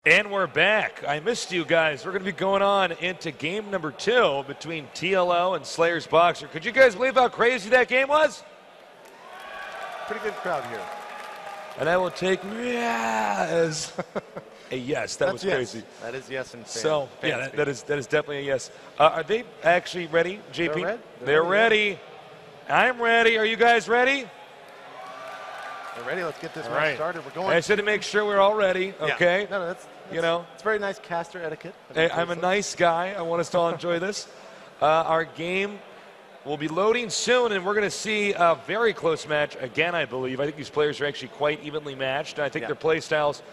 And we're back. I missed you guys. We're going to be going on into game number 2 between TLO and SlayerSBoxer. Could you guys believe how crazy that game was? Pretty good crowd here. And I will take as a yes. That was crazy. Yes. That is yes and fan. So, yeah, that is definitely a yes. Are they actually ready, JP? They're ready. I'm ready. Are you guys ready? We're ready. Let's get this match started. We're going. I said to make sure we're all ready, okay? Yeah. No, that's it's very nice caster etiquette. Hey, I'm a nice guy. I want us to all enjoy this. Our game will be loading soon, and we're going to see a very close match again, I believe. I think these players are actually quite evenly matched. I think their play styles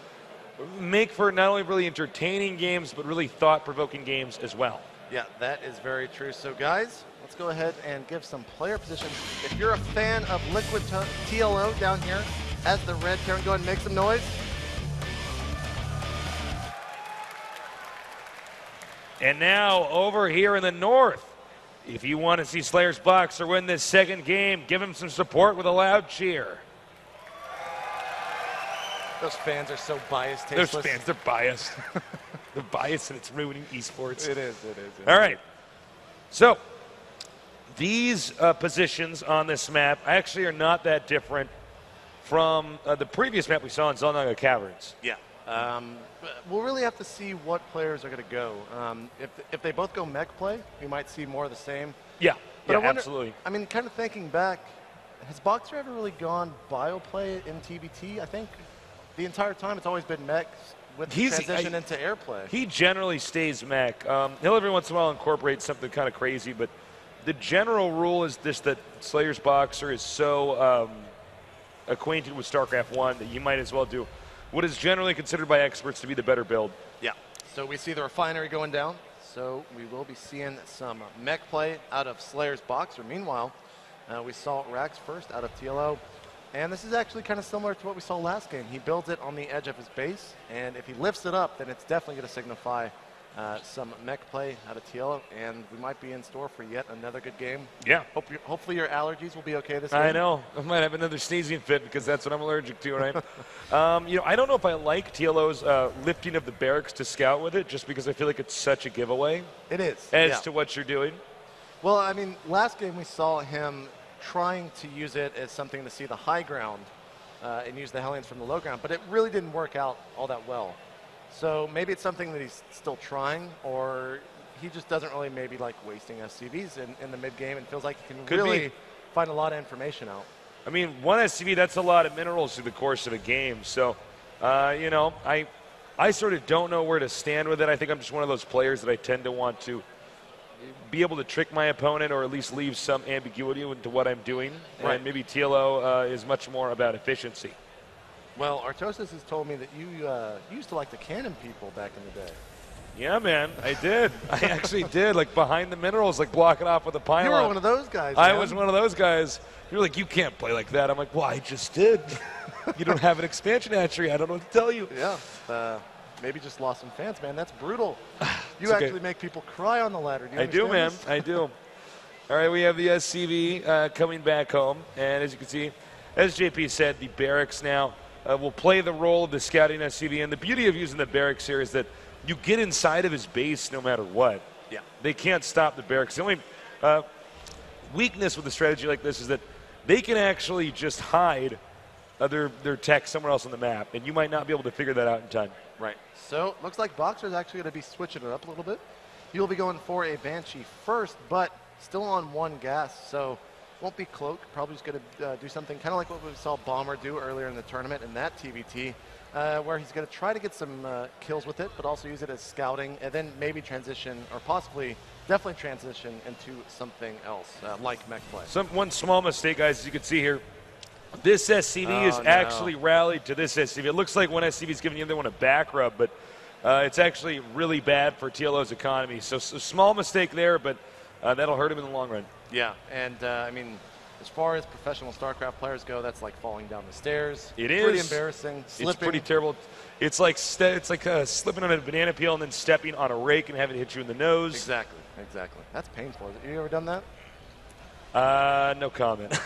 make for not only really entertaining games, but really thought-provoking games as well. Yeah, that is very true. So, guys, let's go ahead and give some player positions. If you're a fan of LiquidTLO down here as the red Karen, go ahead and make some noise. And now over here in the north, if you want to see SlayerSBoxer win this second game, give him some support with a loud cheer. Those fans are so biased, tasteless. Those fans, they're biased. They're biased, and it's ruining esports. It is. All right. So these positions on this map actually are not that different from the previous map we saw in Zelnaga Caverns. Yeah. We'll really have to see what players are going to go. If they both go mech play, we might see more of the same. Yeah, but I wonder, absolutely. I mean, kind of thinking back, has Boxer ever really gone bio play in TBT? I think the entire time it's always been mech with transition into airplay. He generally stays mech. He'll every once in a while incorporate something kind of crazy, but the general rule is this, that SlayerSBoxer is so acquainted with StarCraft 1 that you might as well do what is generally considered by experts to be the better build. Yeah. So we see the refinery going down. So we will be seeing some mech play out of SlayerSBoxer. Meanwhile, we saw Rax first out of TLO. And this is actually kind of similar to what we saw last game. He builds it on the edge of his base. And if he lifts it up, then it's definitely going to signify some mech play out of TLO. And we might be in store for yet another good game. Yeah. Hopefully your allergies will be okay this game. I know. I might have another sneezing fit because that's what I'm allergic to, right? I don't know if I like TLO's lifting of the barracks to scout with it, just because I feel like it's such a giveaway. It is. As to what you're doing. Well, I mean, last game we saw him trying to use it as something to see the high ground and use the Hellions from the low ground, but it really didn't work out all that well. So maybe it's something that he's still trying, or he just doesn't really maybe like wasting SCVs in the mid-game and feels like he can really find a lot of information out. I mean, one SCV, that's a lot of minerals through the course of a game. So, I sort of don't know where to stand with it. I think I'm just one of those players that I tend to want to be able to trick my opponent, or at least leave some ambiguity into what I'm doing. Right. And maybe TLO is much more about efficiency. Well, Artosis has told me that you used to like to cannon people back in the day. Yeah, man, I did. I actually did, like behind the minerals, like blocking off with a pylon. You were one of those guys, I man. was one of those guys. You're like, you can't play like that. I'm like, well, I just did. You don't have an expansion hatchery. I don't know what to tell you. Yeah. Maybe just lost some fans, man. That's brutal. You actually make people cry on the ladder. Do you understand man. this? I do. All right, we have the SCV coming back home. And as you can see, as JP said, the barracks now will play the role of the scouting SCV. And the beauty of using the barracks here is that you get inside of his base no matter what. Yeah. They can't stop the barracks. The only weakness with a strategy like this is that they can actually just hide their tech somewhere else on the map, and you might not be able to figure that out in time. Right. So looks like Boxer is actually going to be switching it up a little bit. He'll be going for a Banshee first, but still on one gas, so won't be Cloak. Probably just going to do something kind of like what we saw Bomber do earlier in the tournament in that TBT, where he's going to try to get some kills with it, but also use it as scouting, and then maybe transition, or possibly definitely transition into something else, like mech play. One small mistake, guys, as you can see here. This SCV is actually rallied to this SCV. It looks like one SCV is giving the other one a back rub, but it's actually really bad for TLO's economy. So small mistake there, but that'll hurt him in the long run. Yeah, and I mean, as far as professional StarCraft players go, that's like falling down the stairs. It is. Pretty embarrassing. Slipping. It's pretty terrible. It's like slipping on a banana peel and then stepping on a rake and having it hit you in the nose. Exactly. That's painful. Have you ever done that? No comment.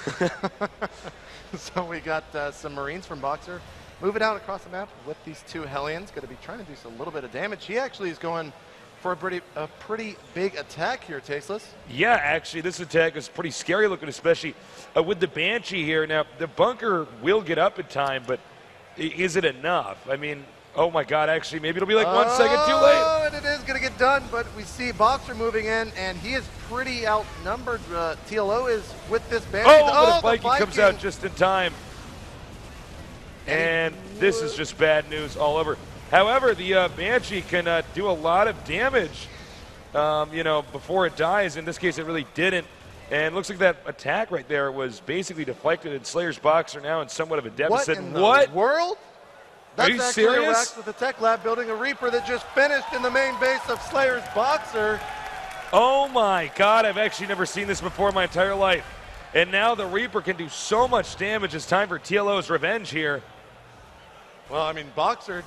So we got some Marines from Boxer move it out across the map with these two Hellions. Going to be trying to do a little bit of damage. He actually is going for a pretty big attack here, Tasteless. Yeah, actually, this attack is pretty scary looking, especially with the Banshee here. Now, the bunker will get up in time, but is it enough? I mean, oh my God, actually, maybe it'll be like 1 second too late. Oh, and it is going to get done, but we see Boxer moving in, and he is pretty outnumbered. TLO is with this Banshee. Oh, but a Viking comes out just in time. And this is just bad news all over. However, the Banshee can do a lot of damage, you know, before it dies. In this case, it really didn't. And it looks like that attack right there was basically deflected, and SlayerSBoxer now in somewhat of a deficit. What in the world? That's Are you actually serious? Rex with the Tech Lab building a Reaper that just finished in the main base of SlayerSBoxer. Oh my God, I've actually never seen this before in my entire life. And now the Reaper can do so much damage. It's time for TLO's revenge here. Well, I mean, Boxer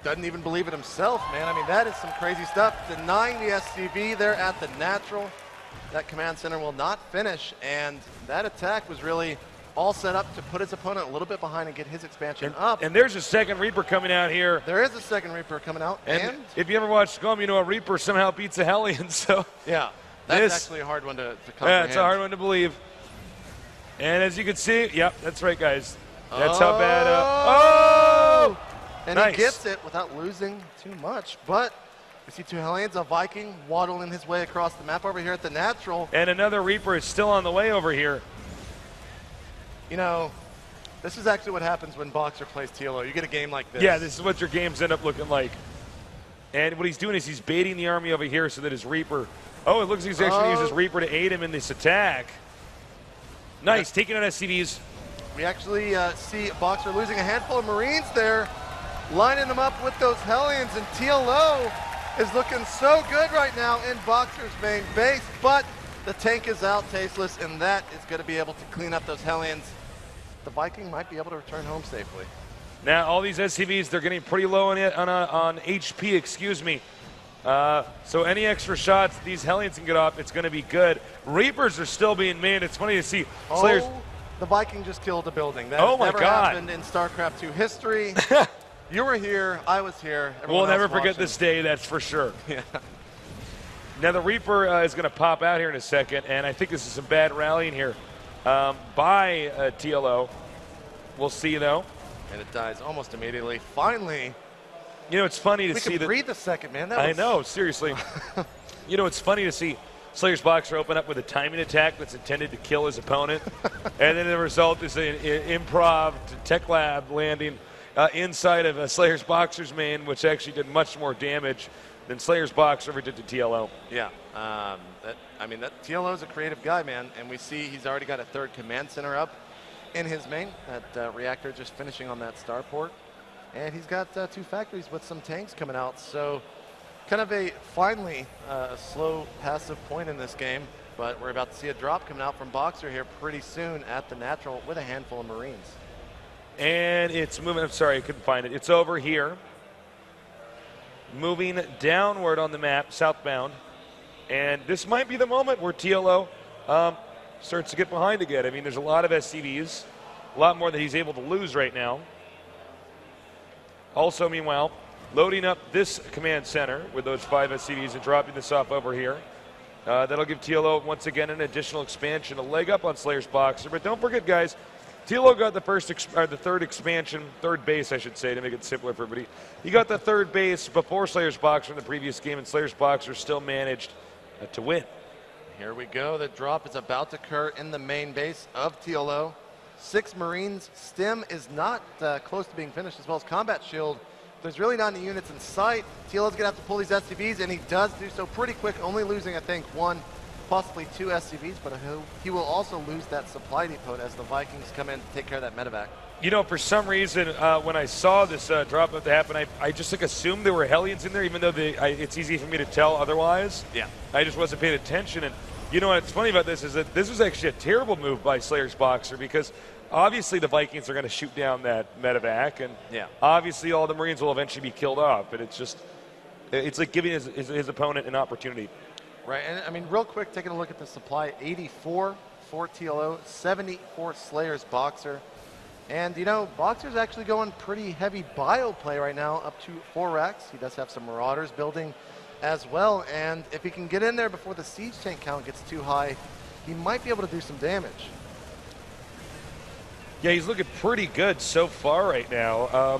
doesn't even believe it himself, man. I mean, that is some crazy stuff. Denying the SCV there at the natural. That command center will not finish, and that attack was really all set up to put his opponent a little bit behind and get his expansion up. And there's a second Reaper coming out here. There is a second Reaper coming out. And if you ever watch Scum, you know a Reaper somehow beats a Hellion. So yeah, that's actually a hard one to comprehend. Yeah, it's a hard one to believe. And as you can see, yep, that's right, guys. That's how bad. Oh! And nice. He gets it without losing too much. But we see two Hellions, a Viking waddling his way across the map over here at the natural. And another Reaper is still on the way over here. You know, this is actually what happens when Boxer plays TLO. You get a game like this. Yeah, this is what your games end up looking like. And what he's doing is he's baiting the army over here so that his Reaper... Oh, it looks like he's actually used his Reaper to aid him in this attack. Nice, taking out SCVs. We actually see Boxer losing a handful of Marines there, lining them up with those Hellions, and TLO is looking so good right now in Boxer's main base, but the tank is out, Tasteless, and that is going to be able to clean up those Hellions. The Viking might be able to return home safely. Now, all these SCVs, they're getting pretty low on HP, excuse me. So any extra shots these Hellions can get off, it's going to be good. Reapers are still being made. It's funny to see Slayers. Oh, the Viking just killed a building. That oh my never God. happened in StarCraft 2 history. You were here, I was here. We'll never forget this day, that's for sure. Yeah. Now the Reaper is going to pop out here in a second, and I think this is some bad rallying here by TLO. We'll see, though. And it dies almost immediately. Finally. You know, it's funny to see that. We can breathe a second, man. I know, seriously. You know, it's funny to see SlayerSBoxer open up with a timing attack that's intended to kill his opponent, and then the result is an improv Tech Lab landing inside of SlayerSBoxer's main, which actually did much more damage than SlayerSBoxer ever did to TLO. Yeah, that TLO is a creative guy, man, and we see he's already got a third command center up in his main. That reactor just finishing on that starport, and he's got two factories with some tanks coming out. So, kind of finally a slow passive point in this game, but we're about to see a drop coming out from Boxer here pretty soon at the natural with a handful of Marines. And it's moving. I'm sorry, I couldn't find it. It's over here. Moving downward on the map, southbound. And this might be the moment where TLO starts to get behind again. I mean, there's a lot of SCVs, a lot more that he's able to lose right now. Also, meanwhile, loading up this command center with those 5 SCVs and dropping this off over here. That'll give TLO once again an additional expansion, a leg up on SlayerSBoxer. But don't forget, guys, TLO got the third expansion, third base, I should say, to make it simpler for everybody. He got the third base before SlayerSBoxer in the previous game, and SlayerSBoxer still managed to win. Here we go. The drop is about to occur in the main base of TLO. 6 Marines. Stim is not close to being finished, as well as Combat Shield. There's really not any units in sight. TLO's going to have to pull these SCVs, and he does do so pretty quick, only losing, I think, 1, possibly 2 SCVs, but he will also lose that supply depot as the Vikings come in to take care of that medevac. You know, for some reason, when I saw this drop up to happen, I just assumed there were Hellions in there, even though it's easy for me to tell otherwise. Yeah. I just wasn't paying attention. And you know what's funny about this is that this was actually a terrible move by SlayerSBoxer, because obviously the Vikings are going to shoot down that medevac, and obviously all the Marines will eventually be killed off. But it's like giving his opponent an opportunity. Right, and I mean, real quick, taking a look at the supply, 84 for TLO, 70 for SlayerSBoxer. And, you know, Boxer's actually going pretty heavy bio play right now, up to 4 racks. He does have some Marauders building as well. And if he can get in there before the siege tank count gets too high, he might be able to do some damage. Yeah, he's looking pretty good so far right now.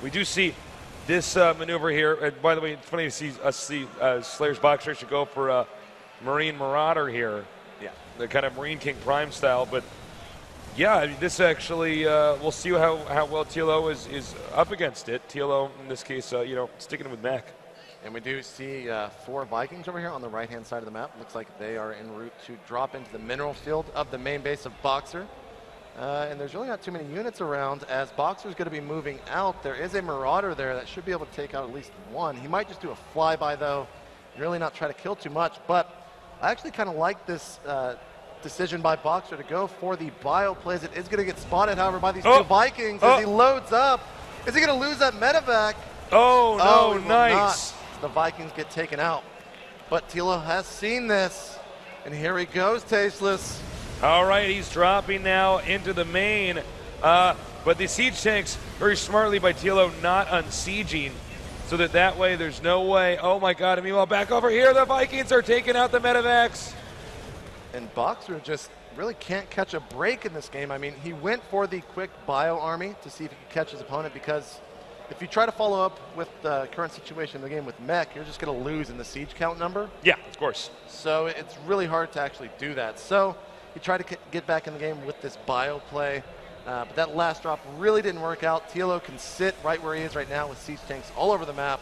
We do see this maneuver here. And by the way, it's funny to see us see SlayerSBoxer should go for a Marine Marauder here. Yeah. The kind of Marine King Prime style. But yeah, I mean, this actually, we'll see how well TLO is up against it. TLO, in this case, you know, sticking with mech. And we do see 4 Vikings over here on the right-hand side of the map. Looks like they are en route to drop into the mineral field of the main base of Boxer. And there's really not too many units around as Boxer's going to be moving out. There is a Marauder there that should be able to take out at least one. He might just do a flyby, though, and really not try to kill too much. But I actually kind of like this decision by Boxer to go for the bio plays. It is going to get spotted, however, by these 2 Vikings as he loads up. Is he going to lose that medevac? Oh, no, nice. The Vikings get taken out. But TLO has seen this, and here he goes, Tasteless. All right, he's dropping now into the main. But the siege tanks, very smartly by TLO, not unsieging, so that way there's no way. Oh my God, and meanwhile, back over here, the Vikings are taking out the medevacs. And Boxer just really can't catch a break in this game. I mean, he went for the quick bio army to see if he could catch his opponent, because if you try to follow up with the current situation in the game with mech, you're just going to lose in the siege count number. Yeah, of course. So it's really hard to actually do that. So he tried to get back in the game with this bio play, but that last drop really didn't work out. TLO can sit right where he is right now with siege tanks all over the map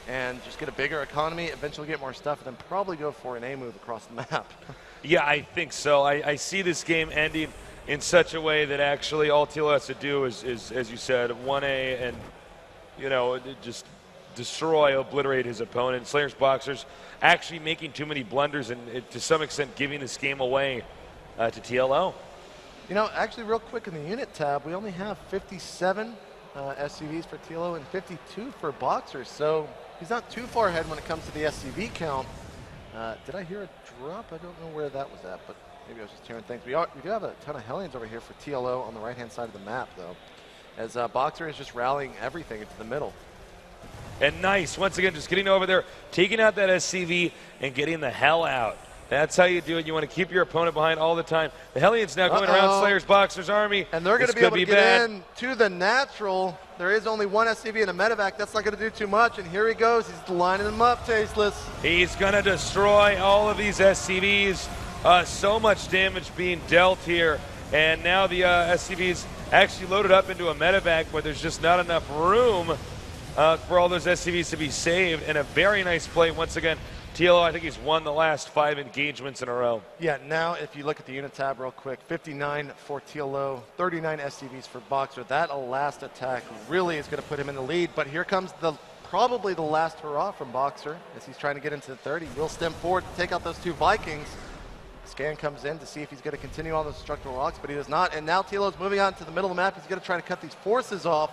and just get a bigger economy, eventually get more stuff, and then probably go for an A move across the map. Yeah, I think so. I see this game ending in such a way that actually all TLO has to do is as you said, 1A and, you know, just destroy, obliterate his opponent. SlayerSBoxer's actually making too many blunders and to some extent giving this game away to TLO. You know, actually real quick in the unit tab, we only have 57 SCVs for TLO and 52 for Boxer, so he's not too far ahead when it comes to the SCV count. Did I hear a drop? I don't know where that was at, but maybe I was just hearing things. We do have a ton of Hellions over here for TLO on the right-hand side of the map, though, as Boxer is just rallying everything into the middle. And nice, once again, just getting over there, taking out that SCV and getting the hell out. That's how you do it. You want to keep your opponent behind all the time. The Hellions now going around SlayerSBoxer's army. And they're going to be able to get in to the natural. There is only 1 SCV and a medevac. That's not going to do too much. And here he goes. He's lining them up, Tasteless. He's going to destroy all of these SCVs. So much damage being dealt here. And now the SCVs actually loaded up into a medevac, but there's just not enough room for all those SCVs to be saved. And a very nice play once again. TLO, I think he's won the last 5 engagements in a row. Yeah, now if you look at the unit tab real quick, 59 for TLO, 39 SCVs for Boxer. That last attack really is going to put him in the lead, but here comes probably the last hurrah from Boxer as he's trying to get into the 30. Will stem forward to take out those 2 Vikings. Scan comes in to see if he's going to continue on those structural rocks, but he does not. And now TLO's moving on to the middle of the map. He's going to try to cut these forces off.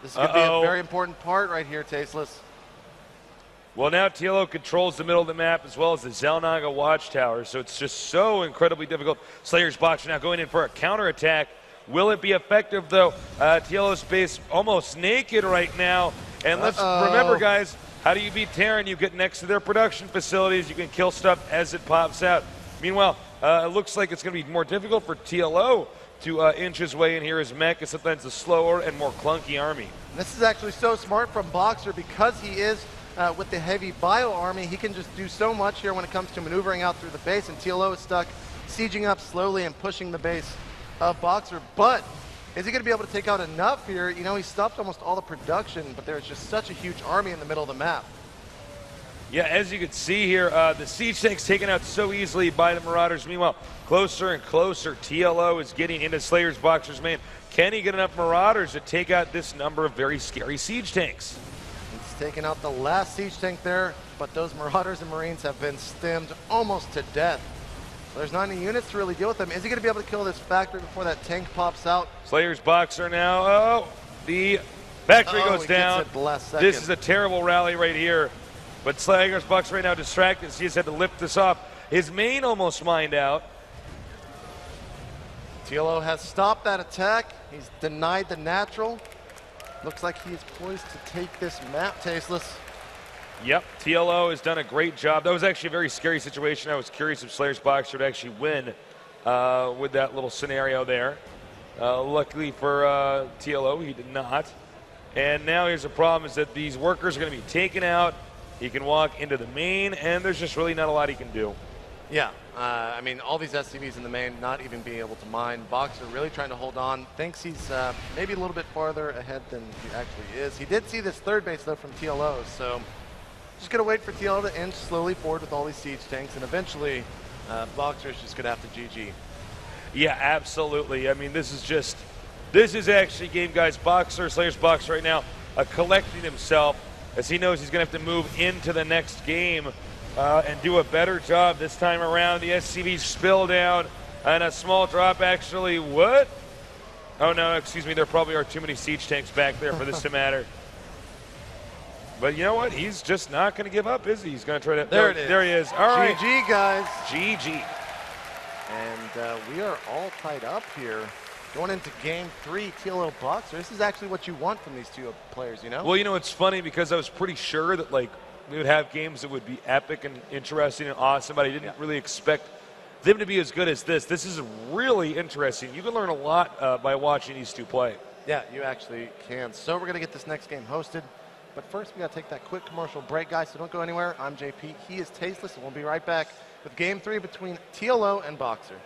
This is going to be a very important part right here, Tasteless. Well, now TLO controls the middle of the map as well as the Zelnaga watchtower, so it's just so incredibly difficult. SlayerSBoxer now going in for a counterattack. Will it be effective, though? TLO's base almost naked right now. And let's remember, guys, how do you beat Terran? You get next to their production facilities. You can kill stuff as it pops out. Meanwhile, it looks like it's going to be more difficult for TLO to inch his way in here as mech is sometimes a slower and more clunky army. This is actually so smart from Boxer because he is with the heavy bio army. He can just do so much here when it comes to maneuvering out through the base, and TLO is stuck sieging up slowly and pushing the base of Boxer. But is he going to be able to take out enough here? You know, he stopped almost all the production, but there's just such a huge army in the middle of the map. Yeah, as you can see here, the siege tank's taken out so easily by the Marauders. Meanwhile, closer and closer, TLO is getting into SlayerSBoxer's main. Can he get enough Marauders to take out this number of very scary siege tanks? He's taken out the last siege tank there, but those Marauders and Marines have been stemmed almost to death. So there's not any units to really deal with them. Is he going to be able to kill this factory before that tank pops out? SlayerSBoxer now. Oh, the factory goes down. This is a terrible rally right here. But SlayerSBoxer right now distracted. He just had to lift this off. His main almost mined out. TLO has stopped that attack. He's denied the natural. Looks like he is poised to take this map, Tasteless. Yep, TLO has done a great job. That was actually a very scary situation. I was curious if SlayerSBoxer would actually win with that little scenario there. Luckily for TLO, he did not. And now here's the problem is that these workers are going to be taken out. He can walk into the main, and there's just really not a lot he can do. Yeah, I mean, all these SCVs in the main not even being able to mine. Boxer really trying to hold on. Thinks he's maybe a little bit farther ahead than he actually is. He did see this third base, though, from TLO, so just going to wait for TLO to inch slowly forward with all these siege tanks, and eventually Boxer is just going to have to GG. Yeah, absolutely. I mean, this is actually game, guys. SlayerSBoxer right now collecting himself as he knows he's going to have to move into the next game and do a better job this time around. The SCVs spilled out and a small drop actually. What? Oh, no, excuse me. There probably are too many siege tanks back there for this to matter. But you know what? He's just not going to give up, is he? He's going to try to. There it is. There he is. All right. GG, guys. GG. And we are all tied up here. Going into game 3, TLO Boxer. This is actually what you want from these two players, you know? Well, you know, it's funny because I was pretty sure that, like, we would have games that would be epic and interesting and awesome, but I didn't really expect them to be as good as this. This is really interesting. You can learn a lot by watching these two play. Yeah, you actually can. So we're going to get this next game hosted. But first, we got to take that quick commercial break, guys, so don't go anywhere. I'm JP. He is Tasteless, and we'll be right back with game 3 between TLO and Boxer.